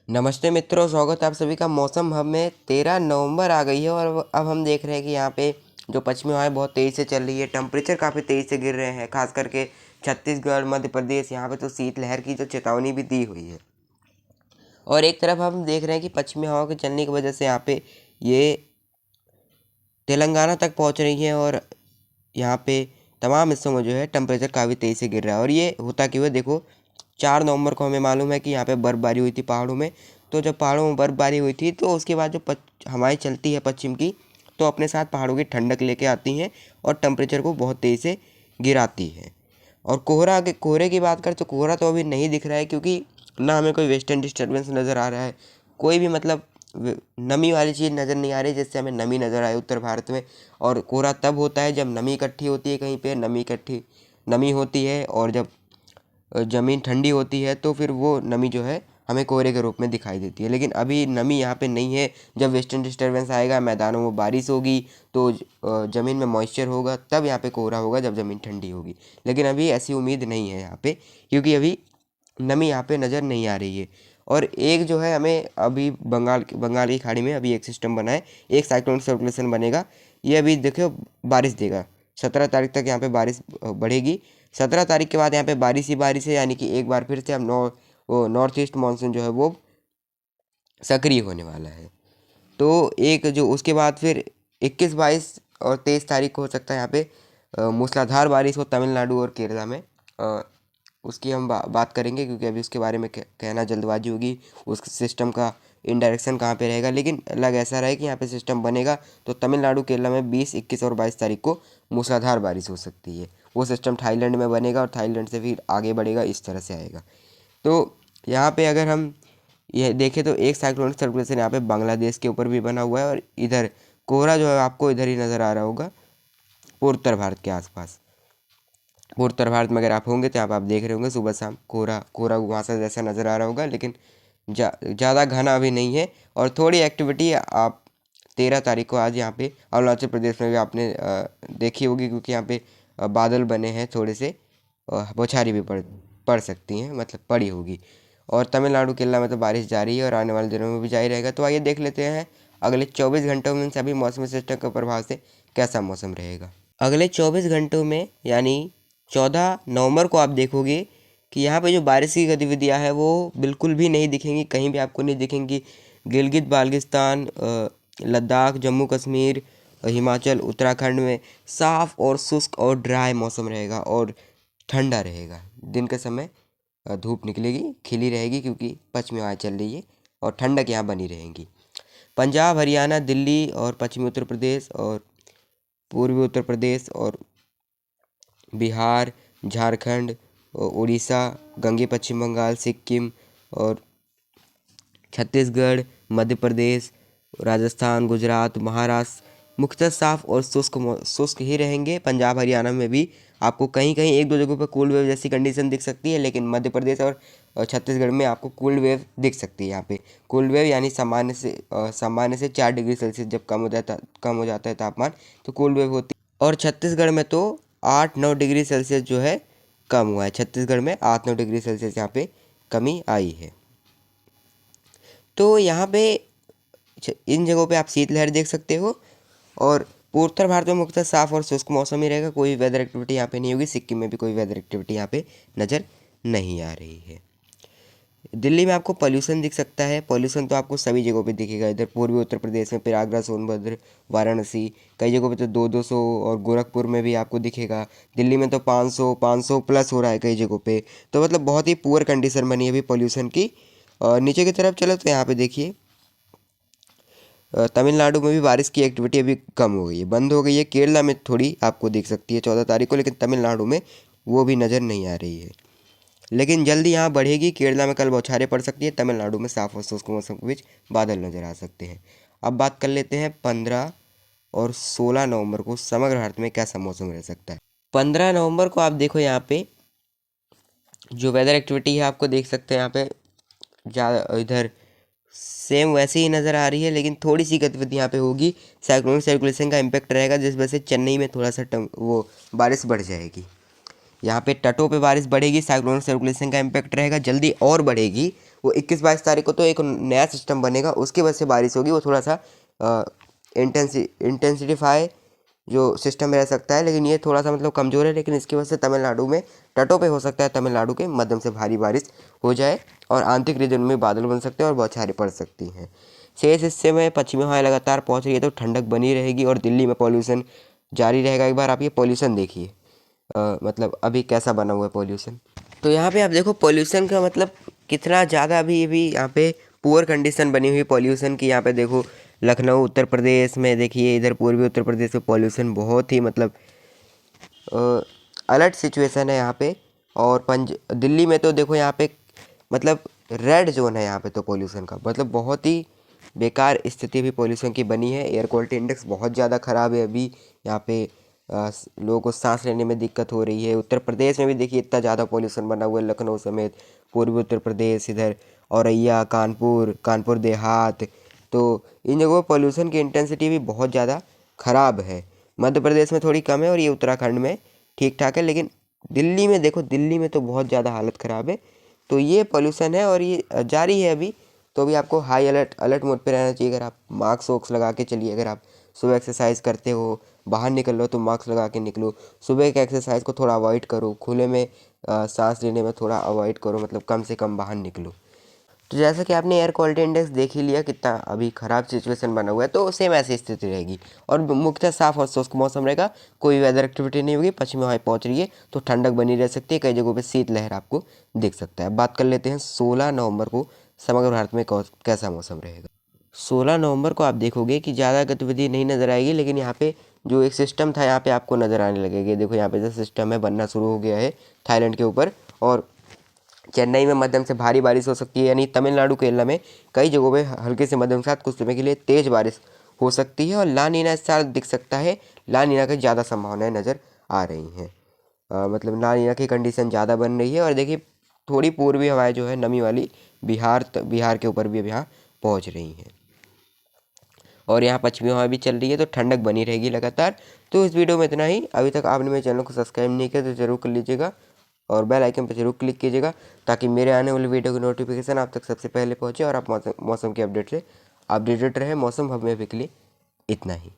नमस्ते मित्रों, स्वागत है आप सभी का। मौसम हब में 13 नवंबर आ गई है और अब हम देख रहे हैं कि यहाँ पे जो पश्चिमी हवाएं बहुत तेज़ी से चल रही है। टेम्परेचर काफ़ी तेज़ी से गिर रहे हैं, खास करके छत्तीसगढ़, मध्य प्रदेश। यहाँ पे तो शीतलहर की जो चेतावनी भी दी हुई है। और एक तरफ हम देख रहे हैं कि पश्चिमी हवा के चलने की वजह से यहाँ पे ये तेलंगाना तक पहुँच रही है और यहाँ पे तमाम हिस्सों में जो है टेम्परेचर काफ़ी तेज़ी से गिर रहा है। और ये होता क्यों है, देखो 4 नवंबर को हमें मालूम है कि यहाँ पे बर्फ़बारी हुई थी पहाड़ों में। तो जब पहाड़ों में बर्फ़बारी हुई थी तो उसके बाद जो हवाएं चलती है पश्चिम की, तो अपने साथ पहाड़ों की ठंडक लेके आती हैं और टेम्परेचर को बहुत तेज़ी से गिराती हैं। और कोहरे की बात करें तो कोहरा तो अभी नहीं दिख रहा है, क्योंकि ना हमें कोई वेस्टर्न डिस्टर्बेंस नज़र आ रहा है, कोई भी मतलब नमी वाली चीज़ नज़र नहीं आ रही जिससे हमें नमी नज़र आए उत्तर भारत में। और कोहरा तब होता है जब नमी इकट्ठी होती है, कहीं पे नमी होती है, और जब ज़मीन ठंडी होती है तो फिर वो नमी जो है हमें कोहरे के रूप में दिखाई देती है। लेकिन अभी नमी यहाँ पे नहीं है। जब वेस्टर्न डिस्टर्बेंस आएगा, मैदानों में बारिश होगी, तो ज़मीन में मॉइस्चर होगा, तब यहाँ पे कोहरा होगा, जब ज़मीन ठंडी होगी। लेकिन अभी ऐसी उम्मीद नहीं है यहाँ पे, क्योंकि अभी नमी यहाँ पे नज़र नहीं आ रही है। और एक जो है हमें अभी बंगाल की खाड़ी में अभी एक सिस्टम बना है, एक साइक्लोन सर्कुलेशन बनेगा। ये अभी देखो बारिश देगा। 17 तारीख तक यहाँ पे बारिश बढ़ेगी। 17 तारीख के बाद यहाँ पे बारिश ही बारिश है, यानी कि एक बार फिर से अब नॉर्थ ईस्ट मानसून जो है वो सक्रिय होने वाला है। तो एक जो उसके बाद फिर 21, 22 और 23 तारीख को हो सकता है यहाँ पे मूसलाधार बारिश हो तमिलनाडु और केरला में। उसकी हम बात करेंगे, क्योंकि अभी उसके बारे में कहना जल्दबाजी होगी। उस सिस्टम का इंडायरेक्शन कहाँ पे रहेगा, लेकिन लग ऐसा रहा है कि यहाँ पे सिस्टम बनेगा तो तमिलनाडु केरला में 20, 21 और 22 तारीख को मूसलाधार बारिश हो सकती है। वो सिस्टम थाईलैंड में बनेगा और थाईलैंड से फिर आगे बढ़ेगा, इस तरह से आएगा। तो यहाँ पे अगर हम ये देखें तो एक साइक्लोनिक सर्कुलेशन यहाँ पे बांग्लादेश के ऊपर भी बना हुआ है, और इधर कोहरा जो है आपको इधर ही नज़र आ रहा होगा, पूर्वोत्तर भारत के आसपास। पूर्वोत्तर भारत में अगर आप होंगे तो आप देख रहे होंगे सुबह शाम कोहरा कोहरा वहाँ से जैसा नज़र आ रहा होगा, लेकिन ज़्यादा घना अभी नहीं है। और थोड़ी एक्टिविटी आप 13 तारीख को आज यहाँ पे अरुणाचल प्रदेश में भी आपने देखी होगी, क्योंकि यहाँ पे बादल बने हैं थोड़े से, बौछारें भी पड़ सकती हैं, मतलब पड़ी होगी। और तमिलनाडु केरला में तो बारिश जारी है और आने वाले दिनों में भी जारी रहेगा। तो आइए देख लेते हैं अगले 24 घंटों में सभी मौसमी सिस्टम के प्रभाव से कैसा मौसम रहेगा। अगले 24 घंटों में यानी 14 नवंबर को आप देखोगे कि यहाँ पे जो बारिश की गतिविधियाँ हैं वो बिल्कुल भी नहीं दिखेंगी, कहीं भी आपको नहीं दिखेंगी। गिलगित बाल्टिस्तान, लद्दाख, जम्मू कश्मीर, हिमाचल, उत्तराखंड में साफ़ और शुष्क और ड्राई मौसम रहेगा और ठंडा रहेगा। दिन के समय धूप निकलेगी, खिली रहेगी, क्योंकि पश्चिमी हवाएं चल रही है और ठंडक यहाँ बनी रहेगी। पंजाब, हरियाणा, दिल्ली और पश्चिमी उत्तर प्रदेश और पूर्वी उत्तर प्रदेश और बिहार, झारखंड, उड़ीसा, गंगे पश्चिम बंगाल, सिक्किम और छत्तीसगढ़, मध्य प्रदेश, राजस्थान, गुजरात, महाराष्ट्र मुख्यतः साफ और शुष्क ही रहेंगे। पंजाब हरियाणा में भी आपको कहीं कहीं एक दो जगहों पर कूल वेव जैसी कंडीशन दिख सकती है, लेकिन मध्य प्रदेश और छत्तीसगढ़ में आपको कूल वेव दिख सकती है। यहाँ पे कूल वेव यानी सामान्य से 4 डिग्री सेल्सियस जब कम हो जाता है तापमान, तो कूल वेव होती है। और छत्तीसगढ़ में तो 8-9 डिग्री सेल्सियस जो है कम हुआ है। छत्तीसगढ़ में 8-9 डिग्री सेल्सियस यहाँ पे कमी आई है। तो यहाँ पे इन जगहों पे आप शीतलहर देख सकते हो। और पूर्वोत्तर भारत में मुख्यतः साफ और शुष्क मौसम ही रहेगा, कोई वेदर एक्टिविटी यहाँ पे नहीं होगी। सिक्किम में भी कोई वेदर एक्टिविटी यहाँ पे नज़र नहीं आ रही है। दिल्ली में आपको पॉल्यूशन दिख सकता है। पॉल्यूशन तो आपको सभी जगहों पे दिखेगा, इधर पूर्वी उत्तर प्रदेश में प्रयागराज, सोनभद्र, वाराणसी, कई जगहों पे तो 200-200, और गोरखपुर में भी आपको दिखेगा। दिल्ली में तो 500 प्लस हो रहा है कई जगहों पे। तो मतलब बहुत ही पुअर कंडीशन बनी है अभी पॉल्यूशन की। और नीचे की तरफ चलो तो यहाँ पे देखिए तमिलनाडु में भी बारिश की एक्टिविटी अभी कम हो गई है, बंद हो गई है। केरला में थोड़ी आपको दिख सकती है 14 तारीख को, लेकिन तमिलनाडु में वो भी नज़र नहीं आ रही है। लेकिन जल्दी यहाँ बढ़ेगी। केरला में कल बौछारें पड़ सकती है, तमिलनाडु में साफ और शुष्क मौसम के बीच बादल नज़र आ सकते हैं। अब बात कर लेते हैं 15 और 16 नवंबर को समग्र भारत में कैसा मौसम रह सकता है। 15 नवंबर को आप देखो यहाँ पे जो वेदर एक्टिविटी है आपको देख सकते हैं। यहाँ पे ज़्यादा इधर सेम वैसे ही नज़र आ रही है, लेकिन थोड़ी सी गतिविधि यहाँ पे होगी। साइक्लोनिक सर्कुलेशन का इम्पैक्ट रहेगा, जिस वजह से चेन्नई में थोड़ा सा वो बारिश बढ़ जाएगी। यहाँ पे तटों पे बारिश बढ़ेगी, साइक्लोनिक सर्कुलेशन का इम्पैक्ट रहेगा, जल्दी और बढ़ेगी। वो 21-22 तारीख को तो एक नया सिस्टम बनेगा, उसकी वजह से बारिश होगी। वो थोड़ा सा इंटेंसिफाई जो सिस्टम रह सकता है, लेकिन ये थोड़ा सा मतलब कमज़ोर है। लेकिन इसकी वजह से तमिलनाडु में तटों पे हो सकता है तमिलनाडु के मध्यम से भारी बारिश हो जाए और आंतरिक रीजन में बादल बन सकते हैं और बौछारें पड़ सकती हैं। शेष हिस्से में पश्चिमी हवाएं लगातार पहुंच रही है तो ठंडक बनी रहेगी और दिल्ली में पॉल्यूशन जारी रहेगा। एक बार आप ये पॉल्यूशन देखिए, मतलब अभी कैसा बना हुआ है पॉल्यूशन। तो यहाँ पे आप देखो पॉल्यूशन का मतलब कितना ज़्यादा अभी यहाँ पे पुअर कंडीशन बनी हुई पॉल्यूशन की। यहाँ पे देखो लखनऊ उत्तर प्रदेश में देखिए, इधर पूर्वी उत्तर प्रदेश में पॉल्यूशन बहुत ही मतलब अलर्ट सिचुएशन है यहाँ पे। और दिल्ली में तो देखो यहाँ पे मतलब रेड जोन है यहाँ पे तो पॉल्यूशन का, मतलब बहुत ही बेकार स्थिति भी पॉल्यूशन की बनी है। एयर क्वालिटी इंडेक्स बहुत ज़्यादा ख़राब है अभी यहाँ पे। लोगों को सांस लेने में दिक्कत हो रही है। उत्तर प्रदेश में भी देखिए इतना ज़्यादा पॉल्यूशन बना हुआ है, लखनऊ समेत पूर्वी उत्तर प्रदेश, इधर औरैया, कानपुर देहात, तो इन जगहों पर पॉल्यूशन की इंटेंसिटी भी बहुत ज़्यादा ख़राब है। मध्य प्रदेश में थोड़ी कम है और ये उत्तराखंड में ठीक ठाक है, लेकिन दिल्ली में देखो, दिल्ली में तो बहुत ज़्यादा हालत ख़राब है। तो ये पॉल्यूशन है और ये जारी है अभी। तो अभी आपको हाई अलर्ट मोड पे रहना चाहिए। अगर आप मास्क वोक्स लगा के चलिए, अगर आप सुबह एक्सरसाइज करते हो, बाहर निकल लो तो मास्क लगा के निकलो। सुबह के एक्सरसाइज को थोड़ा अवॉइड करो, खुले में सांस लेने में थोड़ा अवॉइड करो, मतलब कम से कम बाहर निकलो। तो जैसा कि आपने एयर क्वालिटी इंडेक्स देख ही लिया कितना अभी ख़राब सिचुएशन बना हुआ है, तो सेम ऐसी स्थिति रहेगी और मुख्यतः साफ और शुष्क मौसम रहेगा। कोई वेदर एक्टिविटी नहीं होगी, पश्चिमी हवाएं पहुंच रही है तो ठंडक बनी रह सकती है। कई जगहों पे शीतलहर आपको दिख सकता है। बात कर लेते हैं 16 नवंबर को समग्र भारत में कैसा मौसम रहेगा। 16 नवंबर को आप देखोगे कि ज़्यादा गतिविधि नहीं नज़र आएगी, लेकिन यहाँ पे जो एक सिस्टम था यहाँ पे आपको नज़र आने लगेगा। देखो यहाँ पे जो सिस्टम है बनना शुरू हो गया है थाईलैंड के ऊपर, और चेन्नई में मध्यम से भारी बारिश हो सकती है। यानी तमिलनाडु केरला में कई जगहों पे हल्के से मध्यम के साथ कुछ समय के लिए तेज़ बारिश हो सकती है और ला नीना इस साल दिख सकता है। ला नीना की ज़्यादा संभावनाएं नज़र आ रही हैं, मतलब ला नीना की कंडीशन ज़्यादा बन रही है। और देखिए थोड़ी पूर्वी हवाएं जो है नमी वाली बिहार के ऊपर भी अब यहाँ पहुँच रही हैं और यहाँ पश्चिमी हवा भी चल रही है, तो ठंडक बनी रहेगी लगातार। तो इस वीडियो में इतना ही। अभी तक आपने मेरे चैनल को सब्सक्राइब नहीं किया तो ज़रूर कर लीजिएगा और बेल आइकन पर जरूर क्लिक कीजिएगा, ताकि मेरे आने वाली वीडियो की नोटिफिकेशन आप तक सबसे पहले पहुँचे और आप मौसम की अपडेट से अपडेटेड रहे। मौसम हब में अभी के लिए इतना ही।